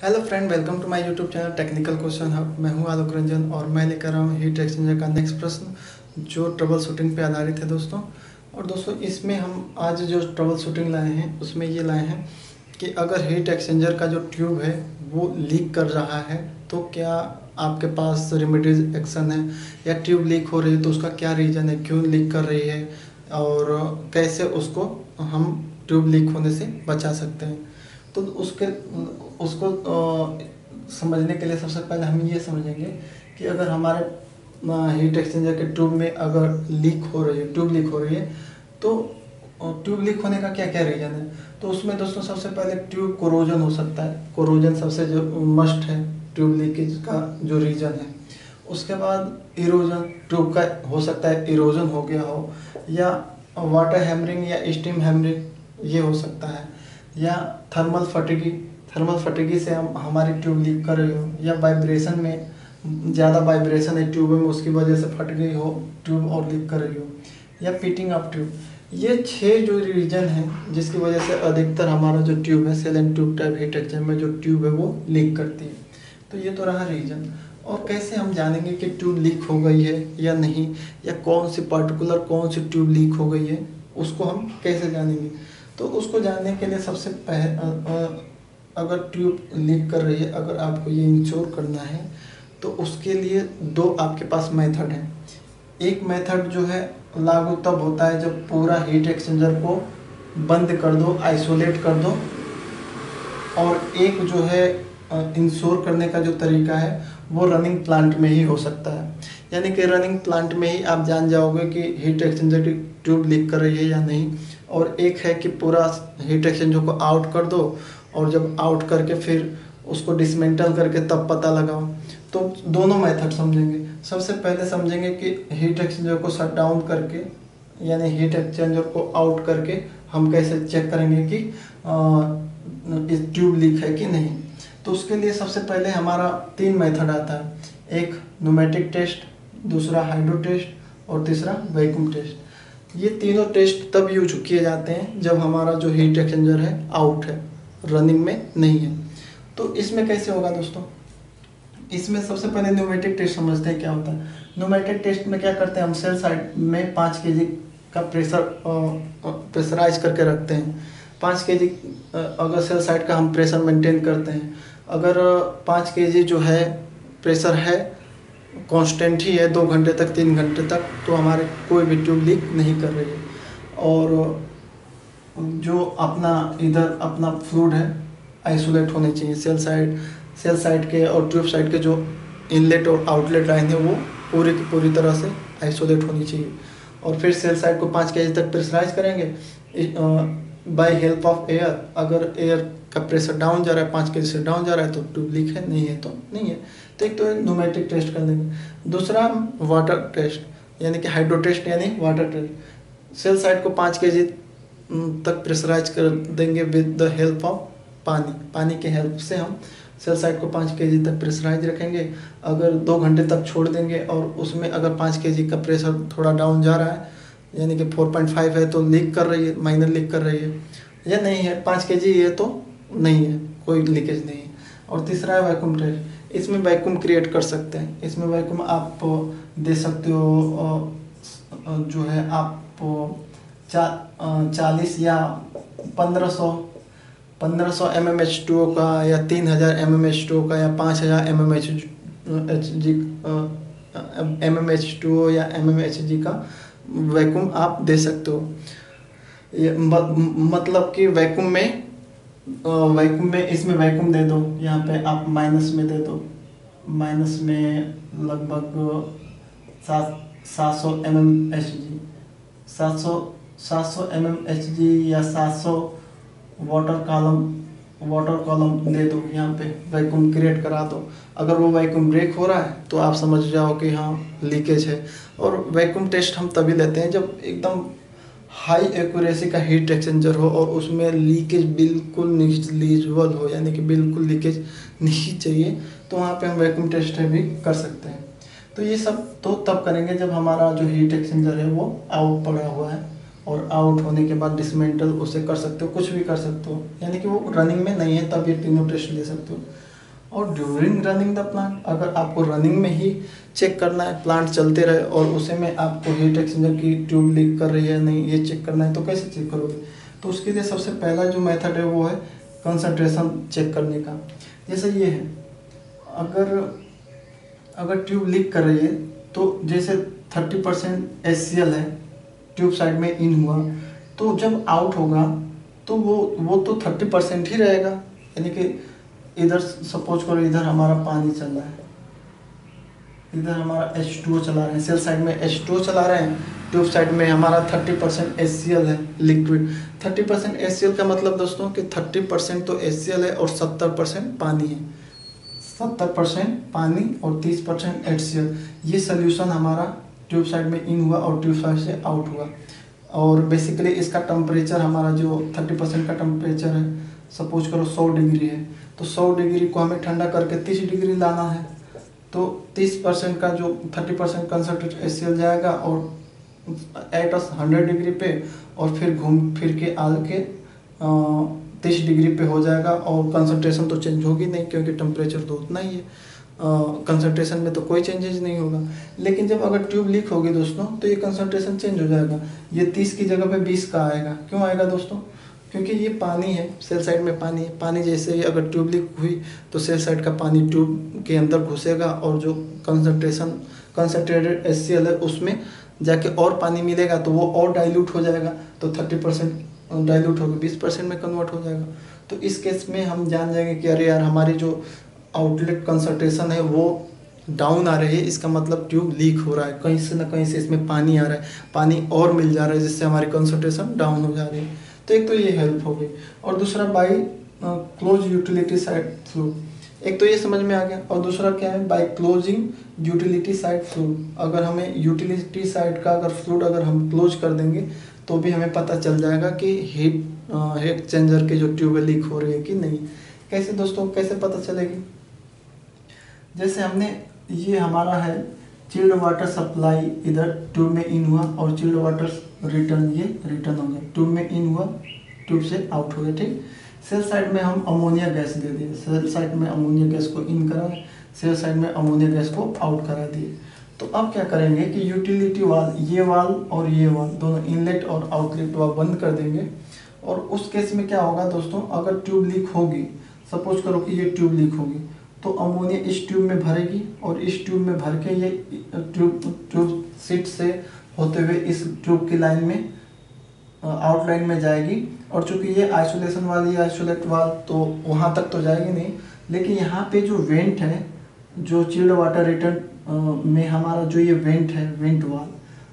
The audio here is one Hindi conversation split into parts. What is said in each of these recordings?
Hello friend, welcome to my YouTube channel technical question hub. मैं हूं आलोक रंजन और मैं लेकर आया हूं हीट एक्सचेंजर का नेक्स्ट प्रश्न जो ट्रबल शूटिंग पे आधारित है दोस्तों। और दोस्तों इसमें हम आज जो ट्रबल शूटिंग लाए हैं उसमें ये लाए हैं कि अगर हीट एक्सचेंजर का जो ट्यूब है वो लीक कर रहा है तो क्या आपके पास रेमेडीज एक्शन है, या ट्यूब लीक हो रही है तो उसका क्या रीज़न है, क्यों लीक कर रही है और कैसे उसको हम ट्यूब लीक होने से बचा सकते हैं। तो उसको समझने के लिए सबसे पहले हम ये समझेंगे कि अगर हमारे हीट एक्सचेंजर के ट्यूब में अगर लीक हो रही है, ट्यूब लीक हो रही है तो ट्यूब लीक होने का क्या क्या रीज़न है। तो उसमें दोस्तों सबसे पहले ट्यूब कोरोजन हो सकता है। कोरोजन सबसे जो मस्ट है ट्यूब लीकेज का जो रीज़न है। उसके बाद इरोजन, ट्यूब का हो सकता है इरोजन हो गया हो, या वाटर हैमरिंग या स्टीम हैमरिंग ये हो सकता है, या थर्मल फटीगी, थर्मल फटीगी से हम हमारी ट्यूब लीक कर रही हो, या वाइब्रेशन में ज़्यादा वाइब्रेशन है ट्यूब में उसकी वजह से फट गई हो ट्यूब और लीक कर रही हो, या पीटिंग ऑफ ट्यूब। ये 6 जो रीजन है जिसकी वजह से अधिकतर हमारा जो ट्यूब है shell and tube type heat exchanger में जो ट्यूब है वो लीक करती है। तो ये तो रहा रीजन। और कैसे हम जानेंगे कि ट्यूब लीक हो गई है या नहीं, या कौन सी पर्टिकुलर कौन सी ट्यूब लीक हो गई है उसको हम कैसे जानेंगे। तो उसको जानने के लिए सबसे पहले अगर ट्यूब लीक कर रही है, अगर आपको ये इंश्योर करना है तो उसके लिए 2 आपके पास मेथड है। एक मेथड जो है लागू तब होता है जब पूरा हीट एक्सचेंजर को बंद कर दो, आइसोलेट कर दो। और एक जो है इंश्योर करने का जो तरीका है वो रनिंग प्लांट में ही हो सकता है। यानी कि रनिंग प्लांट में ही आप जान जाओगे कि हीट एक्सचेंजर की ट्यूब लीक कर रही है या नहीं। और एक है कि पूरा हीट एक्सचेंजर को आउट कर दो और जब आउट करके फिर उसको डिसमेंटल करके तब पता लगाओ। तो दोनों मेथड समझेंगे। सबसे पहले समझेंगे कि हीट एक्सचेंजर को शट डाउन करके, यानी हीट एक्सचेंजर को आउट करके हम कैसे चेक करेंगे कि इस ट्यूब लीक है कि नहीं। तो उसके लिए सबसे पहले हमारा 3 मेथड आता है। एक न्यूमेटिक टेस्ट, दूसरा हाइड्रो टेस्ट और तीसरा वैक्यूम टेस्ट। ये तीनों टेस्ट तब यूज किए जाते हैं जब हमारा जो हीट एक्सचेंजर है आउट है, रनिंग में नहीं है। तो इसमें कैसे होगा दोस्तों, इसमें सबसे पहले न्यूमेटिक टेस्ट समझते हैं क्या होता है। न्यूमेटिक टेस्ट में क्या करते हैं, हम सेल साइड में 5 केजी का प्रेशराइज करके रखते हैं। 5 केजी अगर सेल साइड का हम प्रेशर मेंटेन करते हैं, अगर 5 केजी जो है प्रेशर है कांस्टेंट ही है 2 घंटे तक 3 घंटे तक, तो हमारे कोई भी ट्यूब लीक नहीं कर रही है। और जो अपना इधर अपना फ्लूइड है आइसोलेट होने चाहिए। सेल साइड के और ट्यूब साइड के जो इनलेट और आउटलेट लाइन है वो पूरी की पूरी तरह से आइसोलेट होनी चाहिए। और फिर सेल साइड को 5 केजी तक प्रेशराइज करेंगे बाय हेल्प ऑफ एयर। अगर एयर का प्रेशर डाउन जा रहा है, 5 केजी से डाउन जा रहा है तो ट्यूब लीक है, नहीं है तो नहीं है। तो एक तो न्यूमेटिक टेस्ट कर देंगे। दूसरा वाटर टेस्ट यानी कि हाइड्रो टेस्ट यानी वाटर टेस्ट। सेल साइड को 5 केजी तक प्रेशराइज कर देंगे विद द हेल्प ऑफ पानी के हेल्प से हम सेल साइड को 5 केजी तक प्रेशराइज रखेंगे। अगर 2 घंटे तक छोड़ देंगे और उसमें अगर 5 केजी का प्रेशर थोड़ा डाउन जा रहा है, यानी कि 4.5 है तो लीक कर रही है, माइनर लीक कर रही है, या नहीं है 5 केजी है तो नहीं है, कोई लीकेज नहीं है। और तीसरा है वैक्यूम टेस्ट। इसमें वैक्यूम क्रिएट कर सकते हैं। इसमें वैक्यूम आप दे सकते हो जो है आप 40 या 1500 MmH2O का, या 3000 MmH2O का, या 5000 MmH2O या MmHg का वैक्यूम आप दे सकते हो। ये मतलब कि वैक्यूम में इसमें वैक्यूम दे दो, यहाँ पे आप माइनस में दे दो। माइनस में लगभग 700 MmHg, 700 MmHg या 700 वाटर कॉलम दे दो, यहाँ पे वैक्यूम क्रिएट करा दो। अगर वो वैक्यूम ब्रेक हो रहा है तो आप समझ जाओ कि हाँ लीकेज है। और वैक्यूम टेस्ट हम तभी लेते हैं जब एकदम हाई एक्यूरेसी का हीट एक्सचेंजर हो और उसमें लीकेज बिल्कुल निग्लिजिबल हो, यानी कि बिल्कुल लीकेज नहीं चाहिए, तो वहाँ पे हम वैक्यूम टेस्ट भी कर सकते हैं। तो ये सब तो तब करेंगे जब हमारा जो हीट एक्सचेंजर है वो आउट पड़ा हुआ है, और आउट होने के बाद डिसमेंटल उसे कर सकते हो, कुछ भी कर सकते हो, यानी कि वो रनिंग में नहीं है तब ये तीनों टेस्ट ले सकते हो। और ड्यूरिंग रनिंग द प्लांट, अगर आपको रनिंग में ही चेक करना है, प्लांट चलते रहे और उसी में आपको हीट एक्सचेंजर की ट्यूब लीक कर रही है नहीं ये चेक करना है, तो कैसे चेक करोगे? तो उसके लिए सबसे पहला जो मेथड है वो है कंसंट्रेशन चेक करने का। जैसे ये है, अगर ट्यूब लीक कर रही है तो जैसे 30% HCl है, ट्यूब साइड में इन हुआ, तो जब आउट होगा तो वो तो 30% ही रहेगा। यानी कि इधर सपोज करो, इधर हमारा पानी चल रहा है, इधर हमारा H2O चला रहे हैं, सेल साइड में H2O चला रहे हैं, ट्यूब साइड में हमारा 30% HCl है लिक्विड। 30% HCl का मतलब दोस्तों कि 30% तो HCl है और 70% पानी है। 70% पानी और 30% HCl, ये सोल्यूशन हमारा ट्यूब साइड में इन हुआ और ट्यूब साइड से आउट हुआ। और बेसिकली इसका टेम्परेचर हमारा जो 30% का टेम्परेचर है, सपोज करो 100 डिग्री है, तो 100 डिग्री को हमें ठंडा करके 30 डिग्री लाना है। तो 30% का जो 30% कंसनट्रेट HCl जाएगा और एट 100 डिग्री पे, और फिर घूम फिर के आके 30 डिग्री पे हो जाएगा। और कंसंट्रेशन तो चेंज होगी नहीं क्योंकि टेम्परेचर तो उतना ही है, कंसंट्रेशन में तो कोई चेंजेज नहीं होगा। लेकिन जब अगर ट्यूब लीक होगी दोस्तों तो ये कंसंट्रेशन चेंज हो जाएगा, ये 30 की जगह पे 20 का आएगा। क्यों आएगा दोस्तों? क्योंकि ये पानी है, सेल साइड में पानी है, पानी जैसे ही अगर ट्यूब लीक हुई तो सेल साइड का पानी ट्यूब के अंदर घुसेगा और जो कंसंट्रेटेड HCl है उसमें जाके और पानी मिलेगा तो वो और डाइल्यूट हो जाएगा, तो 30% डाइल्यूट होकर 20% में कन्वर्ट हो जाएगा। तो इस केस में हम जान जाएंगे कि अरे यार हमारी जो आउटलेट कंसंट्रेशन है वो डाउन आ रही है, इसका मतलब ट्यूब लीक हो रहा है, कहीं से ना कहीं से इसमें पानी आ रहा है, पानी और मिल जा रहा है जिससे हमारी कंसंट्रेशन डाउन हो जा रही है। तो एक तो ये हेल्प हो गई, और दूसरा by close utility side fluid. एक तो ये समझ में आ गया, और दूसरा क्या है, by closing utility side fluid. अगर हमें यूटिलिटी साइड का अगर फ्लूइड अगर हम क्लोज कर देंगे तो भी हमें पता चल जाएगा कि हीट एक्सचेंजर के जो ट्यूब है लीक हो रही है कि नहीं। कैसे दोस्तों, कैसे पता चलेगी? जैसे हमने, ये हमारा है चिल्ड वाटर सप्लाई, इधर ट्यूब में इन हुआ और चिल्ड वाटर रिटर्न, ये रिटर्न हो गया, ट्यूब में इन हुआ, ट्यूब से आउट हो गया, ठीक। सेल साइड में हम अमोनिया गैस दे दिए, सेल साइड में अमोनिया गैस को इन करा, सेल साइड में अमोनिया गैस को आउट करा दिए। तो अब क्या करेंगे कि यूटिलिटी वाल, ये वाल और ये वाल दोनों इनलेट और आउटलेट वाल बंद कर देंगे। और उस केस में क्या होगा दोस्तों, अगर ट्यूब लीक होगी, सपोज करो कि ये ट्यूब लीक होगी, तो अमोनिया इस ट्यूब में भरेगी और इस ट्यूब में भर के ये ट्यूब सीट से होते हुए इस ट्यूब की लाइन में आउटलाइन में जाएगी। और चूंकि ये आइसोलेशन वाली आइसोलेट वाल तो वहाँ तक तो जाएगी नहीं, लेकिन यहाँ पे जो वेंट है, जो चिल्ड वाटर रिटर्न में हमारा जो ये वेंट है, वेंट वाल,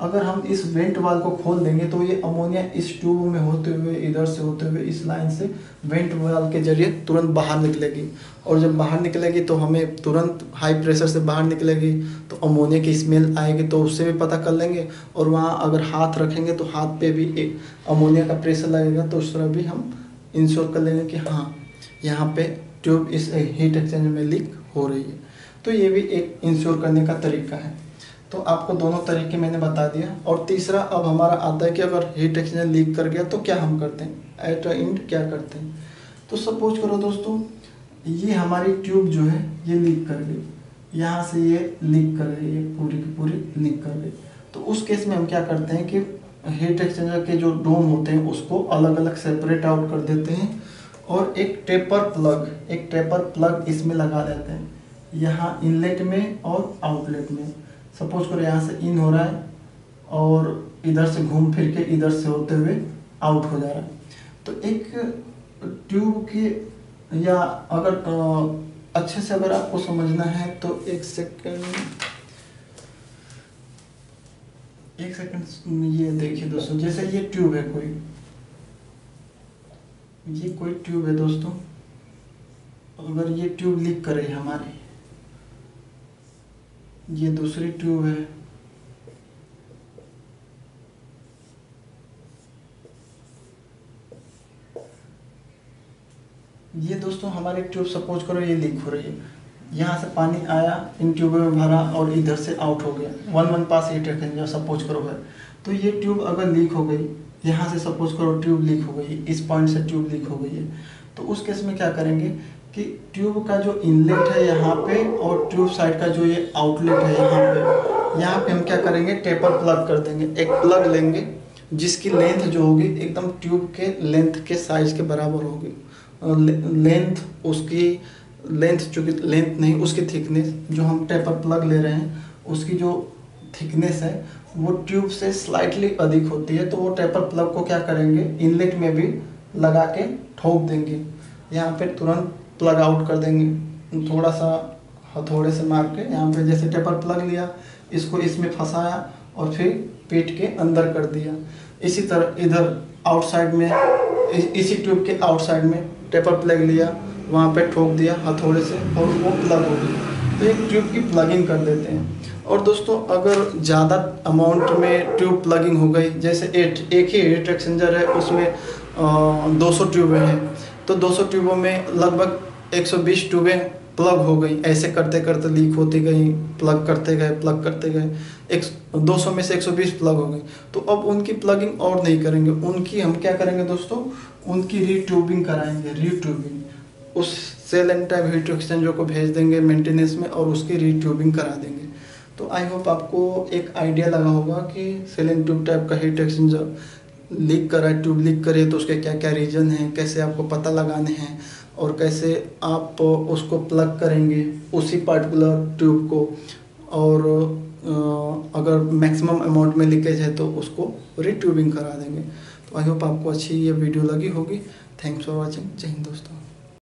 अगर हम इस वेंट वाल को खोल देंगे तो ये अमोनिया इस ट्यूब में होते हुए, इधर से होते हुए इस लाइन से वेंट वाल के जरिए तुरंत बाहर निकलेगी। और जब बाहर निकलेगी तो हमें तुरंत हाई प्रेशर से बाहर निकलेगी, तो अमोनिया की स्मेल आएगी, तो उससे भी पता कर लेंगे। और वहाँ अगर हाथ रखेंगे तो हाथ पे भी एक अमोनिया का प्रेशर लगेगा, तो उस तरह भी हम इंश्योर कर लेंगे कि हाँ यहाँ पे ट्यूब इस हीट एक्सचेंजर में लीक हो रही है। तो ये भी एक इंश्योर करने का तरीका है। तो आपको दोनों तरीके मैंने बता दिया। और तीसरा अब हमारा आता है कि अगर हीट एक्सचेंजर लीक कर गया तो क्या हम करते हैं, एट अ एंड क्या करते हैं। तो सपोज करो दोस्तों, ये हमारी ट्यूब जो है ये लीक कर गई, यहाँ से ये लीक कर रही है, पूरी की पूरी लीक कर गई। तो उस केस में हम क्या करते हैं कि हीट एक्सचेंजर के जो डोम होते हैं उसको अलग अलग सेपरेट आउट कर देते हैं, और एक टेपर प्लग इसमें लगा देते हैं, यहाँ इनलेट में और आउटलेट में। सपोज करो यहाँ से इन हो रहा है और इधर से घूम फिर के इधर से होते हुए आउट हो जा रहा है। तो एक ट्यूब के, या अगर अच्छे से अगर आपको समझना है तो एक सेकंड ये देखिए दोस्तों, जैसे ये ट्यूब है कोई, ये कोई ट्यूब है दोस्तों, अगर ये ट्यूब लीक कर रही है हमारी, ये दूसरी ट्यूब है, ये दोस्तों हमारी ट्यूब सपोज करो ये लीक हो रही है, यहाँ से पानी आया, इन ट्यूबों में भरा और इधर से आउट हो गया, 1-1 पास हीट एक्सचेंजर सपोज करो है। तो ये ट्यूब अगर लीक हो गई, यहाँ से सपोज करो ट्यूब लीक हो गई, इस पॉइंट से ट्यूब लीक हो गई है, तो उस केस में क्या करेंगे कि ट्यूब का जो इनलेट है यहाँ पे और ट्यूब साइड का जो ये आउटलेट है यहाँ पे हम क्या करेंगे, टेपर प्लग कर देंगे। एक प्लग लेंगे जिसकी लेंथ जो होगी एकदम ट्यूब के लेंथ के साइज के बराबर होगी। लेंथ उसकी लेंथ चूँकि लेंथ नहीं, उसकी थिकनेस जो हम टेपर प्लग ले रहे हैं उसकी जो थिकनेस है वो ट्यूब से स्लाइटली अधिक होती है। तो वो टेपर प्लग को क्या करेंगे, इनलेट में भी लगा के ठोक देंगे। यहाँ पे तुरंत प्लग आउट कर देंगे, थोड़ा सा हथौड़े से मार के। यहाँ पे जैसे टेपर प्लग लिया, इसको इसमें फंसाया और फिर पीट के अंदर कर दिया। इसी तरह इधर आउटसाइड में, इसी ट्यूब के आउटसाइड में टेपर प्लग लिया, वहाँ पे ठोक दिया हथौड़े से और वो प्लग हो गई। तो एक ट्यूब की प्लगिंग कर देते हैं। और दोस्तों अगर ज़्यादा अमाउंट में ट्यूब प्लगिंग हो गई, जैसे एक ही हीट एक्सचेंजर है उसमें 200 ट्यूबें हैं, तो 200 ट्यूबों में लगभग 120 ट्यूबें प्लग हो गई। ऐसे करते करते लीक होती गई, प्लग करते गए 200 में से 120 प्लग हो गई। तो अब उनकी प्लगिंग और नहीं करेंगे, उनकी हम क्या करेंगे दोस्तों, उनकी रीट्यूबिंग कराएंगे। रीट्यूबिंग उस shell and type heat exchanger को भेज देंगे मेंटेनेंस में और उसकी रीट्यूबिंग करा देंगे। तो आई होप आपको एक आइडिया लगा होगा कि सेल एंड ट्यूब टाइप का हीट एक्सचेंजर लीक कर रहा है, ट्यूब लीक करे तो उसके क्या क्या रीजन हैं, कैसे आपको पता लगाने हैं और कैसे आप उसको प्लग करेंगे उसी पार्टिकुलर ट्यूब को। और अगर मैक्सिमम अमाउंट में लीकेज है तो उसको रीट्यूबिंग करा देंगे। तो आई होप आपको अच्छी ये वीडियो लगी होगी। Thanks for watching. जय हिंद दोस्तों।